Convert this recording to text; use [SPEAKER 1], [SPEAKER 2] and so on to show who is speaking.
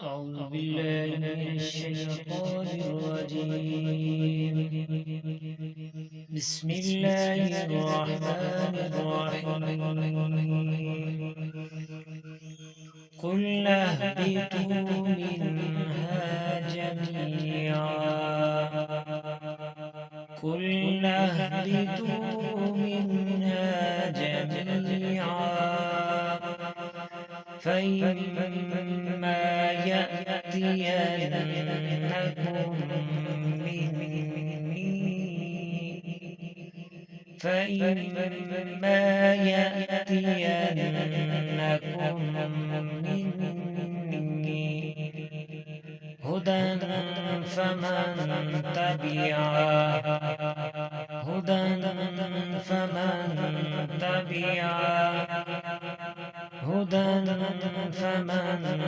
[SPEAKER 1] أعوذ بالله من الشيطان الرجيم. بسم الله الرحمن الرحيم. قل اهبطوا منها جميعا. قل اهبطوا منها جميعا فإما يأتينكم مني هدى فمن